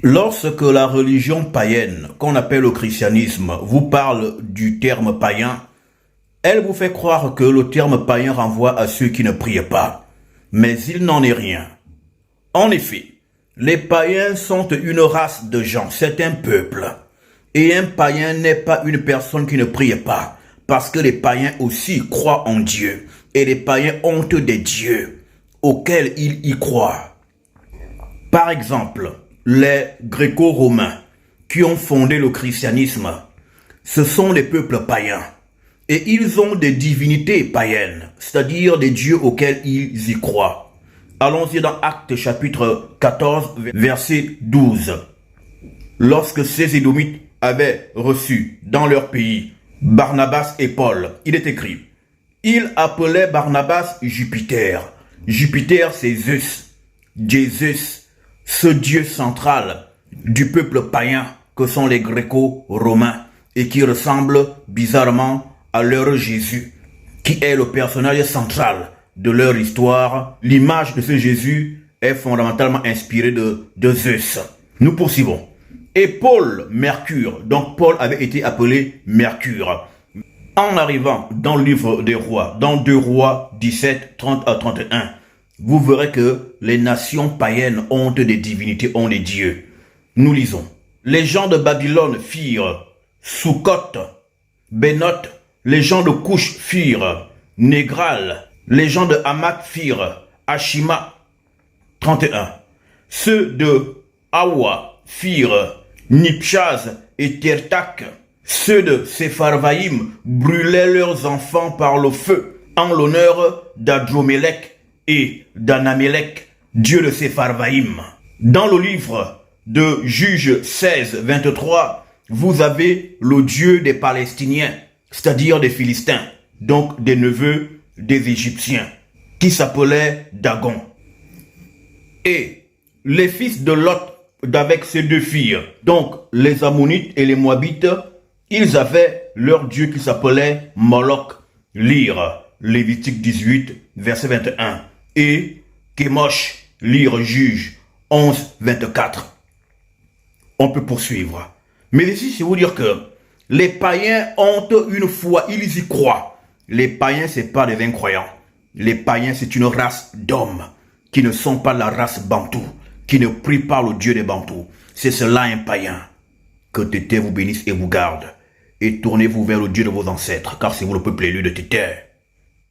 Lorsque la religion païenne, qu'on appelle le christianisme, vous parle du terme païen, elle vous fait croire que le terme païen renvoie à ceux qui ne prient pas. Mais il n'en est rien. En effet, les païens sont une race de gens, c'est un peuple. Et un païen n'est pas une personne qui ne prie pas, parce que les païens aussi croient en Dieu. Et les païens ont des dieux auxquels ils y croient. Par exemple, les Gréco-Romains qui ont fondé le christianisme, ce sont les peuples païens. Et ils ont des divinités païennes, c'est-à-dire des dieux auxquels ils y croient. Allons-y dans Actes chapitre 14, verset 12. Lorsque ces Édomites avaient reçu dans leur pays Barnabas et Paul, il est écrit, ils appelaient Barnabas Jupiter. Jupiter, c'est Zeus. Jésus, ce dieu central du peuple païen que sont les Gréco-Romains et qui ressemble bizarrement à leur Jésus, qui est le personnage central de leur histoire. L'image de ce Jésus est fondamentalement inspirée de Zeus. Nous poursuivons. Et Paul, Mercure, donc Paul avait été appelé Mercure. En arrivant dans le livre des rois, dans 2 Rois 17, 30 à 31, vous verrez que les nations païennes ont des divinités, ont des dieux. Nous lisons. Les gens de Babylone firent Sukkot, Bénoth, les gens de Couche firent Négral, les gens de Hamath firent Ashima, 31. Ceux de Awa firent Nipchaz et Tertak. Ceux de Sepharvaïm brûlaient leurs enfants par le feu en l'honneur d'Adromélec et d'Anamélec, dieu de Sepharvaïm. Dans le livre de Juges 16, 23, vous avez le dieu des Palestiniens, c'est-à-dire des Philistins, donc des neveux des Égyptiens, qui s'appelait Dagon. Et les fils de Lot, d'avec ses 2 filles, donc les Ammonites et les Moabites, ils avaient leur dieu qui s'appelait Moloch. Lire Lévitique 18, verset 21. Et Kémosh, lire Juge 11, 24. On peut poursuivre. Mais ici, c'est vous dire que les païens ont une foi, ils y croient. Les païens, ce n'est pas des incroyants. Les païens, c'est une race d'hommes qui ne sont pas la race bantou, qui ne prient pas le Dieu des bantous. C'est cela un païen. Que Tété vous bénisse et vous garde. Et tournez-vous vers le Dieu de vos ancêtres, car c'est vous le peuple élu de Tété.